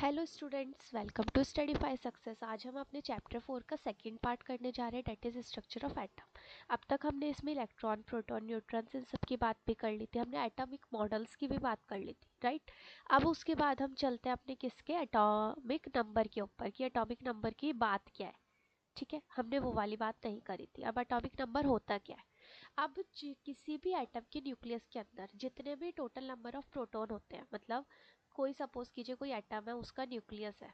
Hello students, welcome to study fi success. आज हम अपने चैप्टर 4 का सेकंड पार्ट करने जा रहे हैं, that is structure of atom. अब तक हमने इसमें इलेक्ट्रॉन, प्रोटॉन, न्यूट्रॉन्स इन सब की बात भी कर ली थी, हमने एटॉमिक मॉडल्स की भी बात कर ली थी, राइट। अब उसके बाद हम चलते हैं अपने किसके, एटॉमिक नंबर के ऊपर कि एटॉमिक नंबर की बात क्या है। ठीक है, हमने वो वाली बात नहीं करी थी। अब एटॉमिक नंबर होता क्या है। अब किसी भी एटम के न्यूक्लियस के अंदर जितने भी टोटल नंबर ऑफ प्रोटॉन होते हैं, मतलब कोई सपोज कीजिए कोई एटम है, उसका न्यूक्लियस है,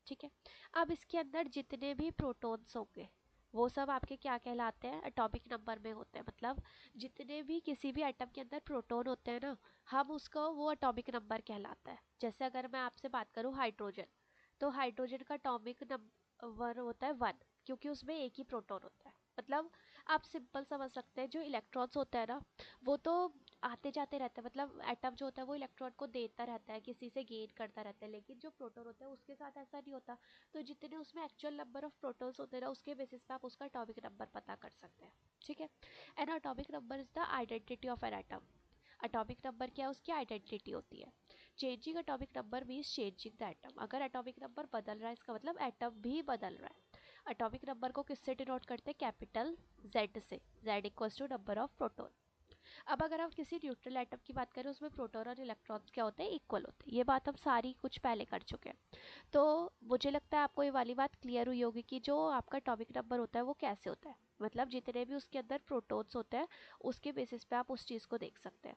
ठीक है। अब इसके अंदर जितने भी प्रोटॉन्स होंगे वो सब आपके क्या कहलाते हैं, एटॉमिक नंबर में होते हैं। मतलब जितने भी किसी भी एटम के अंदर प्रोटॉन होते हैं ना, हम उसको वो एटॉमिक नंबर कहलाता है। जैसे अगर मैं आपसे बात करूँ हाइड्रोजन, तो हाइड्रोजन का एटॉमिक नंबर होता है 1, क्योंकि उसमें एक ही प्रोटॉन होता है। मतलब आप सिंपल समझ सकते हैं, जो इलेक्ट्रॉन्स होते हैं ना, वो तो आते जाते रहते हैं। मतलब एटम जो होता है वो इलेक्ट्रॉन को देता रहता है, किसी से गेन करता रहता है, लेकिन जो प्रोटॉन होता है उसके साथ ऐसा नहीं होता। तो जितने उसमें एक्चुअल नंबर ऑफ प्रोटॉन्स होते हैं ना, उसके बेसिस पे आप उसका एटॉमिक नंबर पता कर सकते हैं। ठीक है। N atomic number is the identity of an atom. Atomic number क्या है, उसकी आइडेंटिटी होती है। Changing atomic number means changing the atom. अगर एटॉमिक नंबर बदल रहा है, इसका मतलब एटम भी बदल रहा है। एटॉमिक नंबर को किससे डिनोट करते हैं, कैपिटल Z से। Z equals to number of proton. अब अगर हम किसी न्यूट्रल एटम की बात करें, उसमें प्रोटॉन और इलेक्ट्रॉन्स क्या होते हैं, इक्वल होते हैं। ये बात हम सारी कुछ पहले कर चुके हैं। तो मुझे लगता है आपको ये वाली बात क्लियर हुई होगी कि जो आपका एटॉमिक नंबर होता है वो कैसे होता है। मतलब जितने भी उसके अंदर प्रोटॉन्स होते हैं उसके बेसिस पे आप उस चीज़ को देख सकते हैं।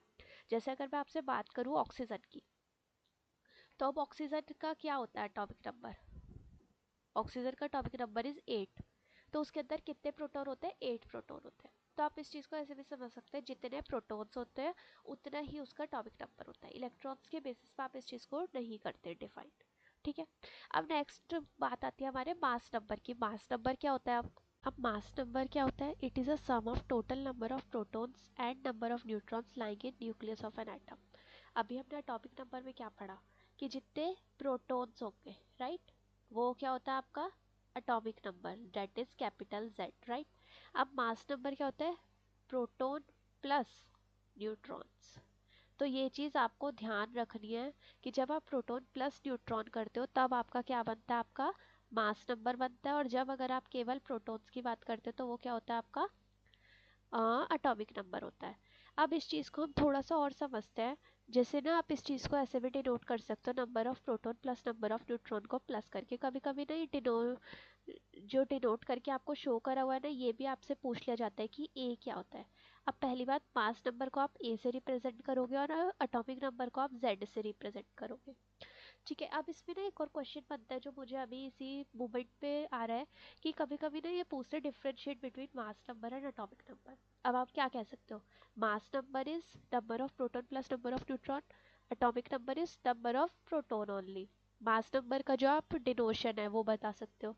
जैसे अगर मैं आपसे बात करूँ ऑक्सीजन की, तो अब ऑक्सीजन का क्या होता है एटॉमिक नंबर। ऑक्सीजन का एटॉमिक नंबर इज 8। तो उसके अंदर कितने प्रोटॉन होते हैं, 8 प्रोटॉन होते हैं। तो आप इस चीज़ को ऐसे भी समझ सकते हैं, जितने प्रोटॉन्स होते हैं उतना ही उसका एटॉमिक नंबर होता है। इलेक्ट्रॉन्स के बेसिस पे आप इस चीज़ को नहीं करते डिफाइन। ठीक है। अब नेक्स्ट बात आती है हमारे मास नंबर की। मास नंबर क्या होता है। अब मास नंबर क्या होता है, it is a sum of total number of protons and number of neutrons lying in nucleus of an atom. अभी हमने एटॉमिक नंबर में क्या पढ़ा कि जितने प्रोटॉन्स होंगे, राइट, वो क्या होता है आपका atomic number, that is capital Z, right. अब मास नंबर क्या होता है, प्रोटॉन प्लस न्यूट्रॉन्स। तो ये चीज़ आपको ध्यान रखनी है कि जब आप प्रोटॉन प्लस न्यूट्रॉन करते हो तब आपका क्या बनता है, आपका मास नंबर बनता है। और जब अगर आप केवल प्रोटॉन्स की बात करते हो तो वो क्या होता है, आपका एटॉमिक नंबर होता है। अब इस चीज़ को हम थोड़ा सा और समझते हैं। जैसे ना आप इस चीज़ को ऐसे भी डिनोट कर सकते हो, number of proton plus number of neutron को प्लस करके। कभी कभी ना ये जो डिनोट करके आपको शो करा हुआ है ना, ये भी आपसे पूछ लिया जाता है कि ए क्या होता है। अब पहली बात, मास नंबर को आप ए से रिप्रेजेंट करोगे और एटॉमिक नंबर को आप जेड से रिप्रेजेंट करोगे। ठीक है। अब इसमें ना एक और क्वेश्चन बनता है जो मुझे अभी इसी मूवमेंट पे आ रहा है कि कभी कभी ना ये पूछते differentiate between mass number and atomic number. अब आप क्या कह सकते हो, mass number is number of proton plus number of neutron, atomic number is number of proton only. Mass number का जो आप डिनोशन है वो बता सकते हो,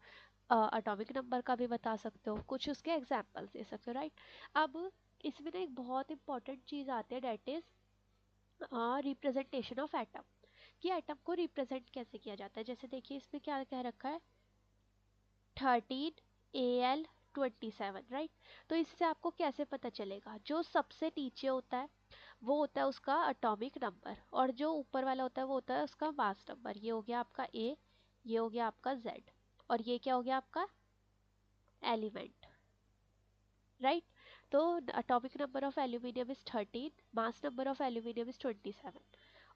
एटॉमिक नंबर का भी बता सकते हो, कुछ उसके एग्जाम्पल्स दे सकते हो, राइट। अब इसमें ना एक बहुत इंपॉर्टेंट चीज़ आती है, that is representation of atom, कि एटम को रिप्रेजेंट कैसे किया जाता है। जैसे देखिए इसमें क्या कह रखा है, 13 Al 27, राइट। तो इससे आपको कैसे पता चलेगा, जो सबसे नीचे होता है वो होता है उसका एटॉमिक नंबर, और जो ऊपर वाला होता है वो होता है उसका मास नंबर। ये हो गया आपका ए, ये हो गया आपका जेड, और ये क्या हो गया आपका एलिमेंट, राइट। तो atomic number of aluminium is 13, mass number of aluminium is 27,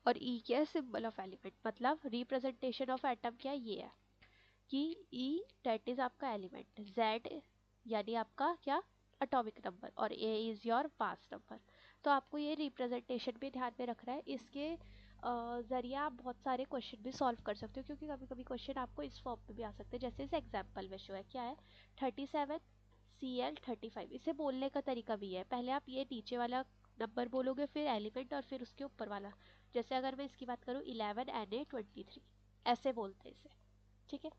और ई क्या है, सिंबल ऑफ एलिमेंट। मतलब रिप्रेजेंटेशन ऑफ एटम क्या है, ये है कि ई डेट इज आपका एलिमेंट, जेड यानी आपका क्या एटॉमिक नंबर, और ए इज योर मास नंबर। तो आपको ये रिप्रेजेंटेशन भी ध्यान में रखना है। इसके ज़रिए आप बहुत सारे क्वेश्चन भी सॉल्व कर सकते हो, क्योंकि कभी कभी क्वेश्चन आपको इस फॉर्म में भी आ सकते हैं। जैसे इस एग्जाम्पल में शो है, क्या है, 37 Cl 35। इसे बोलने का तरीका भी है, पहले आप ये नीचे वाला नंबर बोलोगे, फिर एलिमेंट, और फिर उसके ऊपर वाला। जैसे अगर मैं इसकी बात करूँ 11 Na 23, ऐसे बोलते हैं इसे। ठीक है।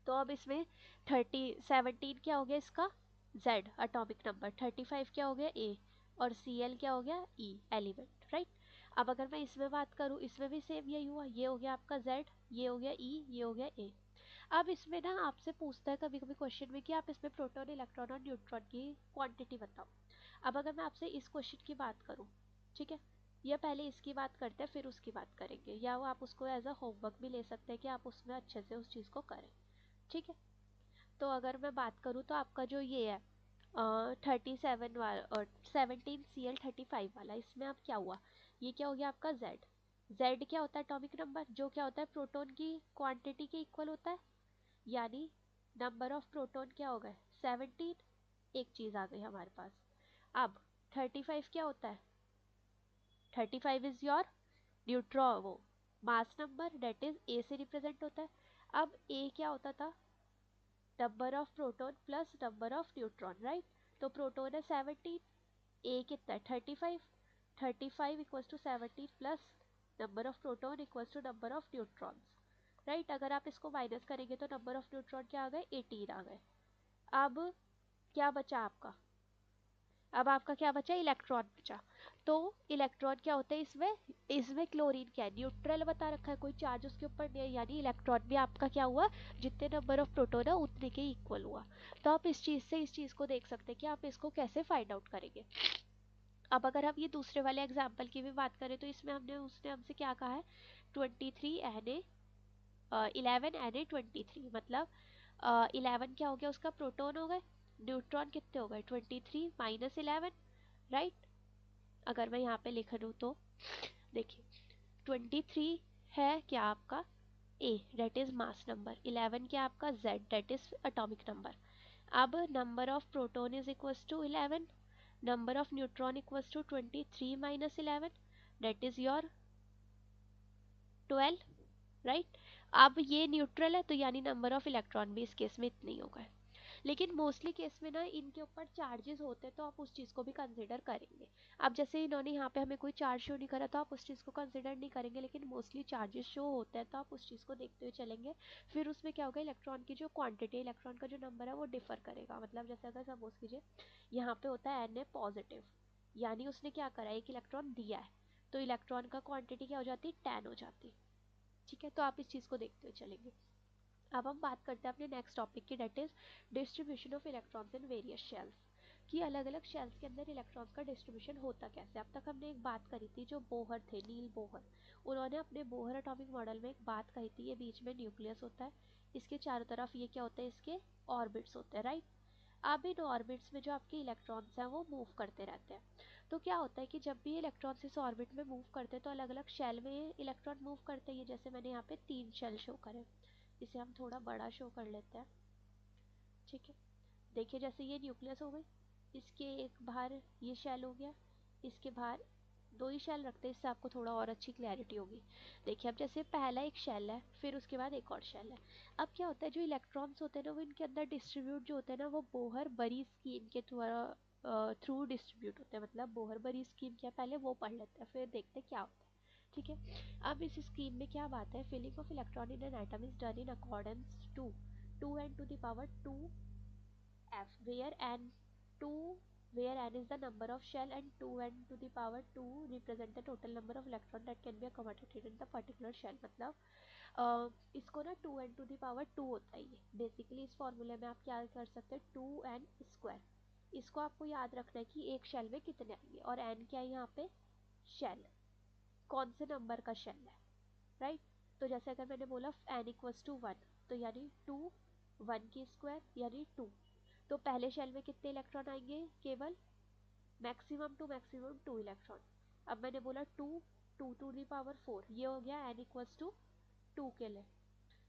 तो अब इसमें 17 क्या हो गया इसका, Z एटॉमिक नंबर, 35 क्या हो गया ए, और Cl क्या हो गया ई एलिमेंट, राइट। अब अगर मैं इसमें बात करूँ, इसमें भी सेम यही हुआ, ये हो गया आपका Z, ये हो गया ई, ये हो गया ए। अब इसमें ना आपसे पूछता है कभी कभी क्वेश्चन में कि आप इसमें प्रोटॉन, इलेक्ट्रॉन और न्यूट्रॉन की क्वांटिटी बताओ। अब अगर मैं आपसे इस क्वेश्चन की बात करूँ, ठीक है, या पहले इसकी बात करते हैं फिर उसकी बात करेंगे, या वो आप उसको एज अ होमवर्क भी ले सकते हैं कि आप उसमें अच्छे से उस चीज़ को करें। ठीक है, तो अगर मैं बात करूँ तो आपका जो ये है 37 वाला 17Cl35 वाला, इसमें अब क्या हुआ, ये क्या हो गया आपका Z। Z क्या होता है, एटॉमिक नंबर, जो क्या होता है प्रोटॉन की क्वांटिटी के इक्वल होता है, यानी नंबर ऑफ प्रोटॉन क्या हो गए 17। एक चीज़ आ गई हमारे पास। अब 35 क्या होता है, 35 इज योर न्यूट्रॉन वो mass number, that is A से रिप्रेजेंट होता है। अब ए क्या होता था, number of proton plus number of neutron, right. तो प्रोटॉन है 17, ए कितना है 35, 35 equals to 17 plus number of proton equals to number of neutrons, right. अगर आप इसको माइनस करेंगे तो नंबर ऑफ न्यूट्रॉन क्या आ गए 18 आ गए। अब क्या बचा आपका, अब आपका क्या बचा, इलेक्ट्रॉन बचा। तो इलेक्ट्रॉन क्या होता है इसमें, इसमें क्लोरीन क्या है, न्यूट्रल बता रखा है, कोई चार्ज उसके ऊपर नहीं है, यानी इलेक्ट्रॉन भी आपका क्या हुआ, जितने नंबर ऑफ प्रोटॉन है उतने के इक्वल हुआ। तो आप इस चीज से इस चीज को देख सकते हैं कि आप इसको कैसे फाइंड आउट करेंगे। अब अगर हम ये दूसरे वाले एग्जाम्पल की भी बात करें तो इसमें हमने उसने हमसे क्या कहा है 23 Na 11 Na 23, मतलब 11 क्या हो गया उसका प्रोटॉन हो गए, न्यूट्रॉन कितने हो गए 23 माइनस 11, राइट। अगर मैं यहाँ पे लिख लूँ तो देखिए 23 है क्या आपका A, that is mass number, 11 क्या आपका Z, that is atomic number. अब number of proton is equals to 11, number of neutron equals to 23 minus 11, that is your 12, right. अब ये न्यूट्रल है तो यानी नंबर ऑफ इलेक्ट्रॉन भी इस केस में इतने ही हो गए। लेकिन मोस्टली केस में ना इनके ऊपर चार्जेस होते हैं तो आप उस चीज़ को भी कंसिडर करेंगे। अब जैसे इन्होंने यहाँ पे हमें कोई चार्ज शो नहीं करा तो आप उस चीज़ को कंसिडर नहीं करेंगे, लेकिन मोस्टली चार्जेस शो होते हैं तो आप उस चीज़ को देखते हुए चलेंगे। फिर उसमें क्या होगा, इलेक्ट्रॉन की जो क्वांटिटी, इलेक्ट्रॉन का जो नंबर है वो डिफर करेगा। मतलब जैसे अगर सपोज कीजिए यहाँ पे होता है Na पॉजिटिव, यानी उसने क्या करा एक इलेक्ट्रॉन दिया है, तो इलेक्ट्रॉन का क्वांटिटी क्या हो जाती है 10 हो जाती है। ठीक है, तो आप इस चीज़ को देखते हुए चलेंगे। अब हम बात करते हैं अपने नेक्स्ट टॉपिक की, that is distribution of electrons in various shells, कि अलग अलग शेल्स के अंदर इलेक्ट्रॉन्स का डिस्ट्रीब्यूशन होता कैसे। अब तक हमने एक बात करी थी जो बोहर थे, नील बोहर, उन्होंने अपने बोहर एटॉमिक मॉडल में एक बात कही थी, ये बीच में न्यूक्लियस होता है, इसके चारों तरफ ये क्या होता है, इसके ऑर्बिट्स होते हैं, राइट। अब इन ऑर्बिट्स में जो आपके इलेक्ट्रॉन्स हैं वो मूव करते रहते हैं। तो क्या होता है कि जब भी इलेक्ट्रॉन्स इस ऑर्बिट में मूव करते हैं तो अलग अलग शेल में इलेक्ट्रॉन मूव करते हैं। जैसे मैंने यहाँ पे 3 शेल शो करे, इसे हम थोड़ा बड़ा शो कर लेते हैं। ठीक है, देखिए जैसे ये न्यूक्लियस हो गई, इसके एक बाहर ये शेल हो गया, इसके बाहर दो ही शेल रखते हैं, इससे आपको थोड़ा और अच्छी क्लैरिटी होगी। देखिए अब जैसे पहला एक शेल है, फिर उसके बाद एक और शेल है। अब क्या होता है जो इलेक्ट्रॉन्स होते हैं ना वो इनके अंदर डिस्ट्रीब्यूट जो होते हैं ना वो बोहर बरी स्कीम के थ्रू डिस्ट्रीब्यूट होते हैं। मतलब बोहर बरी स्कीम क्या, पहले वो पढ़ लेते हैं फिर देखते हैं क्या होता है। ठीक है, अब इस स्कीम में क्या बात है, filling of electron in an atom is done in accordance to 2n to the power 2 f, where n is the number of shell and 2n to the power 2 represent the total number of electron that can be accommodated in the particular shell। मतलब इसको ना 2n to the power 2 होता है ये basically. इस फॉर्मूले में आप क्या कर सकते हैं 2n स्क्वायर, इसको आपको याद रखना है कि एक शेल में कितने आएंगे, और n क्या है यहाँ पे शेल, कौन से नंबर का शेल है, राइट। तो जैसे अगर मैंने बोला n इक्वल्स टू 1, तो यानी 2 1 की स्क्वायर यानी 2। तो पहले शेल में कितने इलेक्ट्रॉन आएंगे, केवल मैक्सिमम टू मैक्सिमम 2 इलेक्ट्रॉन। अब मैंने बोला 2 2 टू दी पावर 4, ये हो गया n इक्वल्स टू 2 के लिए।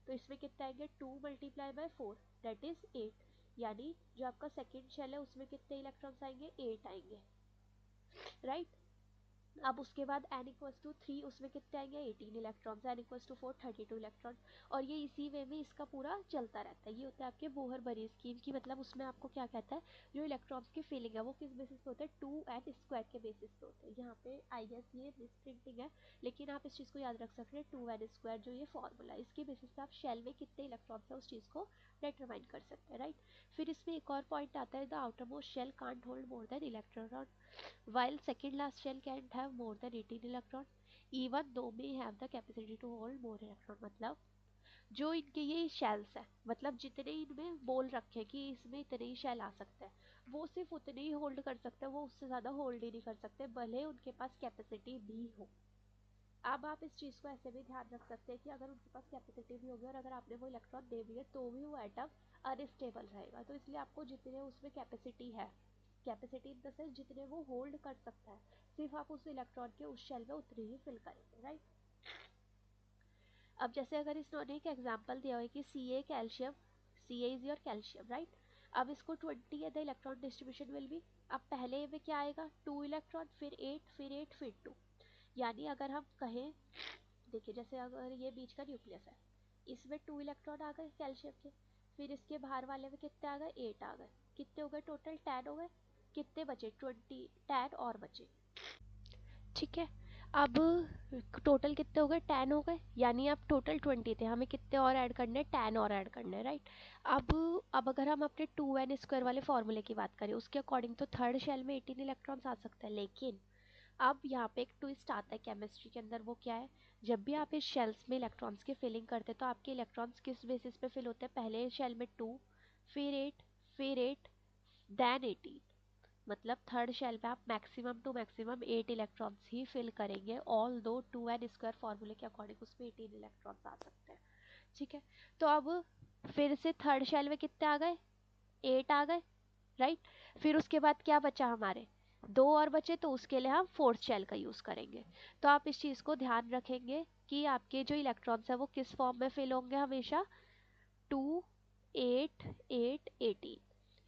तो इसमें कितने आएंगे 2 मल्टीप्लाई बाय 4 दैट इज 8, यानी जो आपका सेकेंड शेल है उसमें कितने इलेक्ट्रॉन्स आएंगे 8 आएंगे, राइट। अब उसके बाद n इक्वल्स टू 3, उसमें कितने आएंगे 18 electrons, n equals to 4 32 electron. और ये इसी वे में इसका पूरा चलता रहता है। ये होता है आपके बोहर बरी स्कीम की, मतलब उसमें आपको क्या कहता है जो इलेक्ट्रॉन्स की फीलिंग है वो किस बेसिस पे होता है 2n स्क्वायर के बेसिस पे होते हैं। यहाँ पे आई गेस ये मिस प्रिंटिंग है, लेकिन आप इस चीज़ को याद रख सकते हैं 2n स्क्वायर जो ये फॉर्मूला है इसके बेसिस पे आप शेल में कितने इलेक्ट्रॉन्स है उस चीज़ को डिटरमाइन कर सकते हैं, राइट। फिर इसमें एक और पॉइंट आता है the outermost shell can't hold more than electron while second last shell can't have more than 18 electron even though may have the capacity to hold more electron। मतलब जो इनके ये शेल्स है, मतलब जितने इनमें बोल रखे कि इसमें इतने ही शेल आ सकते हैं, वो सिर्फ उतने ही होल्ड कर सकते हैं, वो उससे ज़्यादा होल्ड ही नहीं कर सकते, भले उनके पास कैपेसिटी भी हो। अब आप इस चीज़ को ऐसे भी ध्यान रख सकते हैं कि अगर उनके पास कैपेसिटी भी होगी और अगर आपने वो इलेक्ट्रॉन दे भी है तो भी वो एटम अनस्टेबल रहेगा। तो इसलिए आपको जितने उसमें कैपेसिटी है, कैपेसिटी इन द सेंस जितने वो होल्ड कर सकता है, सिर्फ आप उस इलेक्ट्रॉन के उस शेल में उतने ही फिल करेंगे, राइट। अब जैसे अगर इन्होंने एक एग्जांपल दिया है कि Ca calcium, Ca is your calcium, right. अब इसको 20 है the electron distribution will be, अब पहले में क्या आएगा 2 इलेक्ट्रॉन, फिर 8, फिर 8, फिर 2। यानी अगर हम कहें, देखिए जैसे अगर ये बीच का न्यूक्लियस है, इसमें 2 इलेक्ट्रॉन आ गए कैल्शियम के, फिर इसके बाहर वाले में कितने आ गए 8 आ गए, कितने हो गए टोटल 10 हो गए, कितने बचे 20, 10 और बचे, ठीक है। अब टोटल कितने हो गए 10 हो गए, यानी अब टोटल 20 थे, हमें कितने और ऐड करने 10 और ऐड करने, राइट। अब अगर हम अपने 2n² वाले फॉर्मूले की बात करें उसके अकॉर्डिंग तो थर्ड शेल में 18 इलेक्ट्रॉन्स आ सकते हैं, लेकिन अब यहाँ पे एक ट्विस्ट आता है केमिस्ट्री के अंदर, वो क्या है, जब भी आप इस शेल्स में इलेक्ट्रॉन्स की फिलिंग करते हैं तो आपके इलेक्ट्रॉन्स किस बेसिस पे फिल होते हैं, पहले शेल में 2, फिर 8, फिर 8, देन 18। मतलब थर्ड शेल पे आप मैक्सिमम टू मैक्सिमम 8 इलेक्ट्रॉन्स ही फिल करेंगे, ऑल दो 2n² फॉर्मूले के अकॉर्डिंग उसमें 18 इलेक्ट्रॉन्स आ सकते हैं, ठीक है। तो अब फिर से थर्ड शेल में कितने आ गए 8 आ गए, राइट। फिर उसके बाद क्या बचा हमारे 2 और बचे, तो उसके लिए हम फोर्थ शेल का यूज़ करेंगे। तो आप इस चीज़ को ध्यान रखेंगे कि आपके जो इलेक्ट्रॉन्स है वो किस फॉर्म में फिल होंगे हमेशा, 2, 8, 8, 18,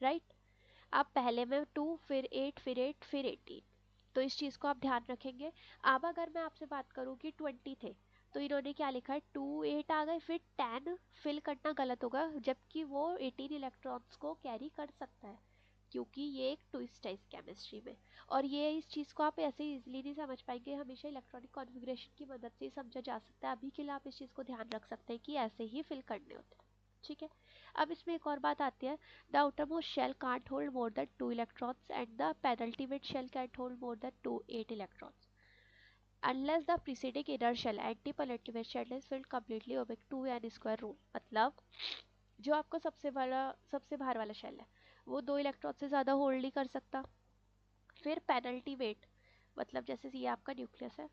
राइट। आप पहले में 2, फिर 8, फिर 8, फिर 18, तो इस चीज़ को आप ध्यान रखेंगे। अब अगर मैं आपसे बात करूँ कि 20 थे, तो इन्होंने क्या लिखा है 2, 8 आ गए, फिर 10 फिल करना गलत होगा, जबकि वो 18 इलेक्ट्रॉन्स को कैरी कर सकता है, क्योंकि ये एक ट्विस्ट है इस केमिस्ट्री में। और ये इस चीज़ को आप ऐसे इजीली नहीं समझ पाएंगे, हमेशा इलेक्ट्रॉनिक कॉन्फ़िगरेशन की मदद से ही समझा जा सकता है। अभी के लिए आप इस चीज़ को ध्यान रख सकते हैं कि ऐसे ही फिल करने होते हैं, ठीक है। अब इसमें एक और बात आती है, the outermost shell can't hold more than 2 electrons and the penultimate shell can't hold more than 8 electrons unless the preceding inner shell anti-penultimate shell is filled completely obeying 2n² rule। मतलब जो आपका सबसे बाहर वाला शेल है वो 2 electron से ज़्यादा होल्ड नहीं कर सकता। फिर पेनल्टी वेट, मतलब जैसे ये आपका न्यूक्लियस है,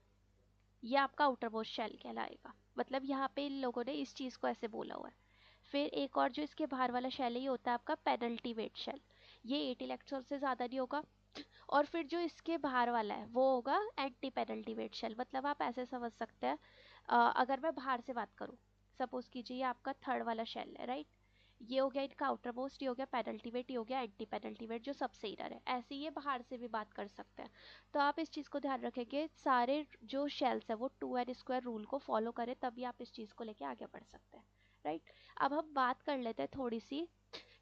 ये आपका आउटर मोस्ट शेल कहलाएगा, मतलब यहाँ पे इन लोगों ने इस चीज़ को ऐसे बोला हुआ है। फिर एक और जो इसके बाहर वाला शेल है ये होता है आपका पेनल्टी वेट शेल, ये 8 इलेक्ट्रॉन से ज़्यादा नहीं होगा। और फिर जो इसके बाहर वाला है वो होगा एंटी पेनल्टी वेट शेल, मतलब आप ऐसे समझ सकते हैं, अगर मैं बाहर से बात करूँ, सपोज कीजिए ये आपका थर्ड वाला शेल है, राइट। ये हो गया इनका आउटर मोस्ट, ये हो गया पेनल्टी वेट, ये हो गया एंटी पेनल्टी वेट जो सबसे इनर है, ऐसे ये बाहर से भी बात कर सकते हैं। तो आप इस चीज़ को ध्यान रखेंगे, सारे जो शेल्स है वो 2n² रूल को फॉलो करें, तभी आप इस चीज़ को लेके आगे बढ़ सकते हैं, राइट। अब हम बात कर लेते हैं थोड़ी सी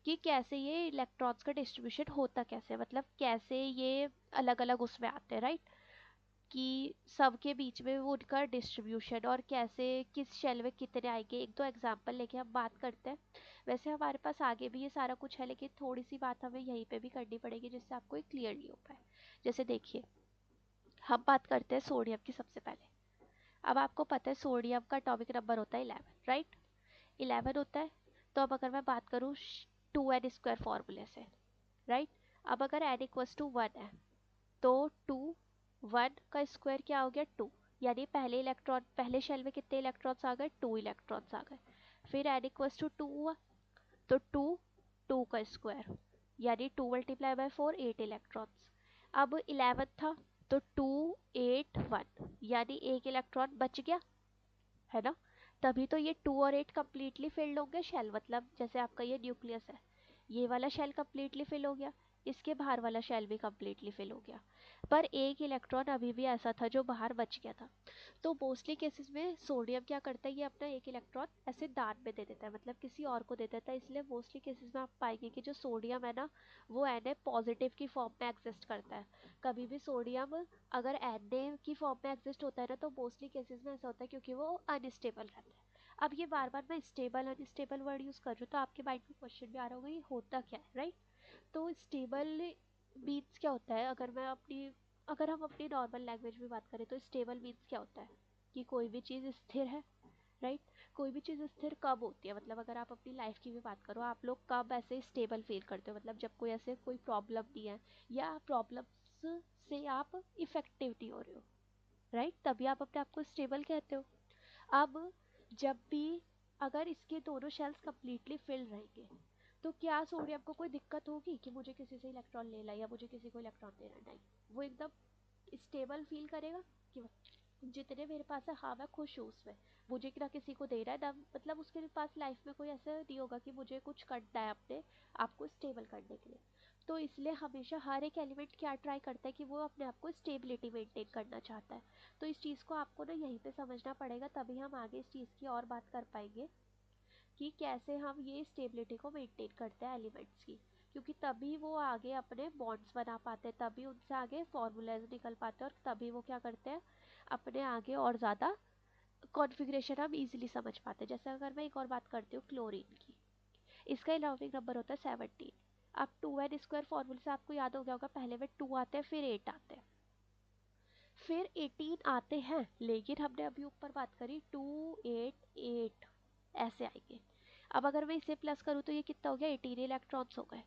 कि कैसे ये इलेक्ट्रॉन्स का डिस्ट्रीब्यूशन होता कैसे, मतलब कैसे ये अलग अलग उसमें आते हैं, राइट, कि सबके बीच में वो उनका डिस्ट्रीब्यूशन और कैसे किस शेल में कितने आएंगे, एक दो एग्जांपल लेके हम बात करते हैं। वैसे हमारे पास आगे भी ये सारा कुछ है, लेकिन थोड़ी सी बात हमें यहीं पे भी करनी पड़ेगी जिससे आपको क्लियरली हो पाए। जैसे देखिए हम बात करते हैं सोडियम की सबसे पहले। अब आपको पता है सोडियम का एटॉमिक नंबर होता है 11, राइट, 11 होता है। तो अब अगर मैं बात करूँ 2n² फॉर्मूले से, राइट, अब अगर n इक्वल्स टू 1 है तो 2, 1 का स्क्वायर क्या हो गया 2, यानी पहले इलेक्ट्रॉन पहले शेल में कितने इलेक्ट्रॉन्स आ गए 2 इलेक्ट्रॉन्स आ गए। फिर n इक्वल्स टू 2 हुआ तो 2, 2 का स्क्वायर, यानी 2 मल्टीप्लाई बाय 4, 8 इलेक्ट्रॉन्स। अब 11 था तो 2, 8, 1, यानी एक इलेक्ट्रॉन बच गया, है ना। तभी तो ये 2 और 8 कम्प्लीटली फिल्ड होंगे शेल, मतलब जैसे आपका ये न्यूक्लियस है, ये वाला शेल कम्प्लीटली फिल हो गया, इसके बाहर वाला शेल भी कम्प्लीटली फिल हो गया, पर एक इलेक्ट्रॉन अभी भी ऐसा था जो बाहर बच गया था। तो मोस्टली केसेस में सोडियम क्या करता है, ये अपना एक इलेक्ट्रॉन ऐसे दान में दे देता है, मतलब किसी और को दे देता है। इसलिए मोस्टली केसेस में आप पाएंगे कि जो सोडियम है ना वो Na पॉजिटिव की फॉर्म में एग्जिस्ट करता है। कभी भी सोडियम अगर Na की फॉर्म में एग्जिस्ट होता है ना तो मोस्टली केसेस में ऐसा होता है क्योंकि वो अनस्टेबल रहता है। अब ये बार बार मैं स्टेबल अनस्टेबल वर्ड यूज़ कर रही हूँ तो आपके माइंड में क्वेश्चन भी आ रहा होगा ये होता क्या है, राइट। तो स्टेबल मीन्स क्या होता है, अगर हम अपनी नॉर्मल लैंग्वेज में बात करें तो स्टेबल मीन्स क्या होता है कि कोई भी चीज़ स्थिर है, राइट। कोई भी चीज़ स्थिर कब होती है, मतलब अगर आप अपनी लाइफ की भी बात करो, आप लोग कब ऐसे स्टेबल फील करते हो, मतलब जब कोई ऐसे कोई प्रॉब्लम नहीं है या प्रॉब्लम्स से आप इफेक्टिव नहीं हो रहे हो, राइट, तभी आप अपने आप को स्टेबल कहते हो। अब जब भी अगर इसके दोनों शेल्स कम्प्लीटली फिल रहेंगे तो क्या सोडियम को कोई दिक्कत होगी कि मुझे किसी से इलेक्ट्रॉन लेना या मुझे किसी को इलेक्ट्रॉन देना, नहीं, वो एकदम स्टेबल फील करेगा कि जितने मेरे पास है, हाँ मैं खुश हूँ उसमें, मुझे ना किसी को दे रहा है ना, मतलब उसके पास लाइफ में कोई ऐसा नहीं होगा कि मुझे कुछ करना है अपने आपको स्टेबल करने के लिए। तो इसलिए हमेशा हर एक एलिमेंट क्या ट्राई करता है कि वो अपने आप को स्टेबिलिटी मेंटेन करना चाहता है। तो इस चीज़ को आपको ना यहीं पे समझना पड़ेगा, तभी हम आगे इस चीज़ की और बात कर पाएंगे कि कैसे हम ये स्टेबिलिटी को मेंटेन करते हैं एलिमेंट्स की, क्योंकि तभी वो आगे अपने बॉन्ड्स बना पाते हैं, तभी उनसे आगे फॉर्मूलाज निकल पाते हैं, और तभी वो क्या करते हैं अपने आगे और ज़्यादा कॉन्फ़िगरेशन हम इजीली समझ पाते हैं। जैसे अगर मैं एक और बात करती हूँ क्लोरीन की, इसका एटॉमिक नंबर होता है 17। अब 2n² फॉर्मूले से आपको याद हो गया होगा, पहले में 2 आते हैं फिर 8 आते हैं फिर 18 आते हैं, लेकिन हमने अभी ऊपर बात करी 2 8 8 ऐसे आएंगे। अब अगर मैं इसे प्लस करूँ तो ये कितना हो गया, 18 इलेक्ट्रॉन्स हो गए,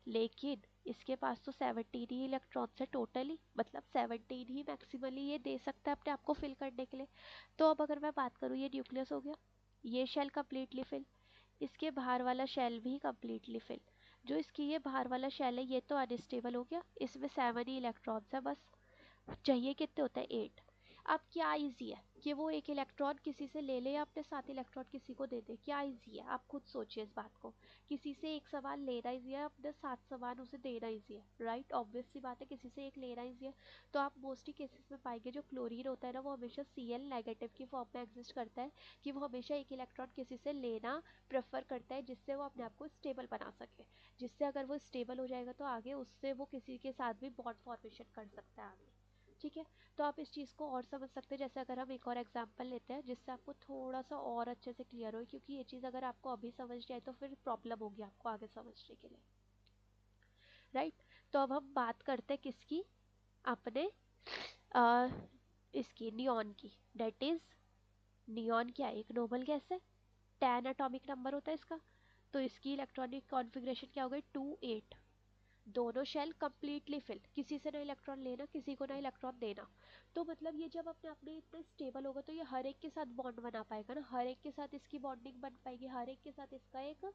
लेकिन इसके पास तो 17 ही इलेक्ट्रॉन्स है टोटली, मतलब 17 ही मैक्सिमली ये दे सकता है अपने आप को फिल करने के लिए। तो अब अगर मैं बात करूँ, ये न्यूक्लियस हो गया, ये शेल कम्प्लीटली फिल, इसके बाहर वाला शेल भी कम्प्लीटली फिल, जो इसकी ये बाहर वाला शेल है ये तो अनस्टेबल हो गया, इसमें 7 ही इलेक्ट्रॉन्स है बस, चाहिए कितने होते हैं 8। अब क्या इजी है कि वो एक इलेक्ट्रॉन किसी से ले ले या अपने 7 इलेक्ट्रॉन किसी को दे दे, क्या इजी है, आप खुद सोचिए इस बात को। किसी से एक सवाल लेना इजी है, अपने 7 सवाल उसे देना इजी है, राइट, ऑब्वियस सी बात है, किसी से एक लेना इजी है। तो आप मोस्टली केसेस में पाएंगे जो क्लोरीन होता है ना, वो हमेशा Cl नेगेटिव की फॉर्म में एग्जिस्ट करता है, कि वो हमेशा एक इलेक्ट्रॉन किसी से लेना प्रेफर करता है, जिससे वो अपने आप को स्टेबल बना सके, जिससे अगर वो स्टेबल हो जाएगा तो आगे उससे वो किसी के साथ भी बॉन्ड फॉर्मेशन कर सकता है आगे। ठीक है, तो आप इस चीज़ को और समझ सकते हैं। जैसे अगर हम एक और एग्जांपल लेते हैं जिससे आपको थोड़ा सा और अच्छे से क्लियर हो, क्योंकि ये चीज़ अगर आपको अभी समझ नहीं आई तो फिर प्रॉब्लम होगी आपको आगे समझने के लिए, राइट। तो अब हम बात करते हैं किसकी, अपने आ, इसकी नियॉन की, डेट इज नियॉन क्या है, एक नोबल गैस है, 10 एटॉमिक नंबर होता है इसका, तो इसकी इलेक्ट्रॉनिक कॉन्फ़िगरेशन क्या हो गई, 2 8, दोनों शेल कम्प्लीटली फिल, किसी से ना इलेक्ट्रॉन लेना किसी को ना इलेक्ट्रॉन देना। तो मतलब ये जब अपने अपने इतने स्टेबल होगा तो ये हर एक के साथ बॉन्ड बना पाएगा ना, हर एक के साथ इसकी बॉन्डिंग बन पाएगी, हर एक के साथ इसका एक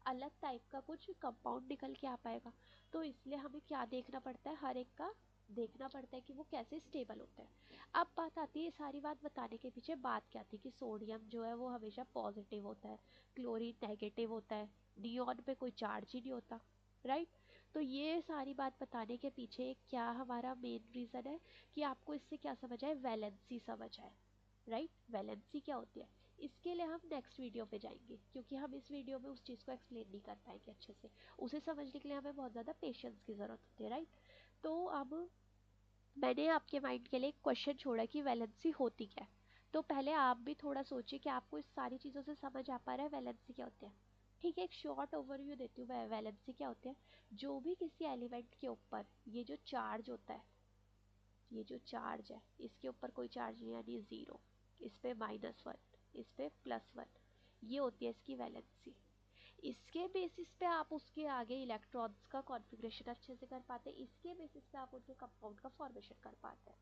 अलग टाइप का कुछ कंपाउंड निकल के आ पाएगा। तो इसलिए हमें क्या देखना पड़ता है, हर एक का देखना पड़ता है कि वो कैसे स्टेबल होता है। अब बात आती है, सारी बात बताने के पीछे बात क्या थी, कि सोडियम जो है वो हमेशा पॉजिटिव होता है, क्लोरीन नेगेटिव होता है, नियॉन पे कोई चार्ज ही नहीं होता, राइट। तो ये सारी बात बताने के पीछे क्या हमारा मेन रीज़न है, कि आपको इससे क्या समझ आए, वैलेंसी समझ आए, राइट। वैलेंसी क्या होती है, इसके लिए हम नेक्स्ट वीडियो पे जाएंगे, क्योंकि हम इस वीडियो में उस चीज़ को एक्सप्लेन नहीं कर पाएंगे अच्छे से, उसे समझने के लिए हमें बहुत ज़्यादा पेशेंस की ज़रूरत होती है, राइट। तो अब मैंने आपके माइंड के लिए एक क्वेश्चन छोड़ा कि वैलेंसी होती क्या है, तो पहले आप भी थोड़ा सोचिए कि आपको इस सारी चीज़ों से समझ आ पा रहा है वैलेंसी क्या होती है। ठीक है, एक शॉर्ट ओवरव्यू देती हूँ, वैलेंसी क्या होती है, जो भी किसी एलिमेंट के ऊपर ये जो चार्ज होता है, ये जो चार्ज है इसके ऊपर कोई चार्ज नहीं, यानी ज़ीरो, इस पे -1, इस पे +1, ये होती है इसकी वैलेंसी। इसके बेसिस पे आप उसके आगे इलेक्ट्रॉन्स का कॉन्फ़िगरेशन अच्छे से कर पाते हैं, इसके बेसिस पे आप उनके कंपाउंड का फॉर्मेशन कर पाते हैं।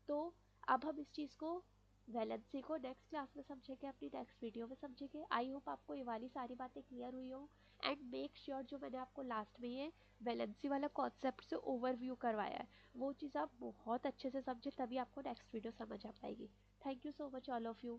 तो अब हम इस चीज़ को, वैलेंसी को नेक्स्ट क्लास में समझेंगे, अपनी नेक्स्ट वीडियो में समझेंगे। आई होप आपको ये वाली सारी बातें क्लियर हुई हो, एंड मेक श्योर जो मैंने आपको लास्ट में ये वैलेंसी वाला कॉन्सेप्ट से ओवरव्यू करवाया है वो चीज़ आप बहुत अच्छे से समझे, तभी आपको नेक्स्ट वीडियो समझ आ पाएगी। Thank you so much all of you.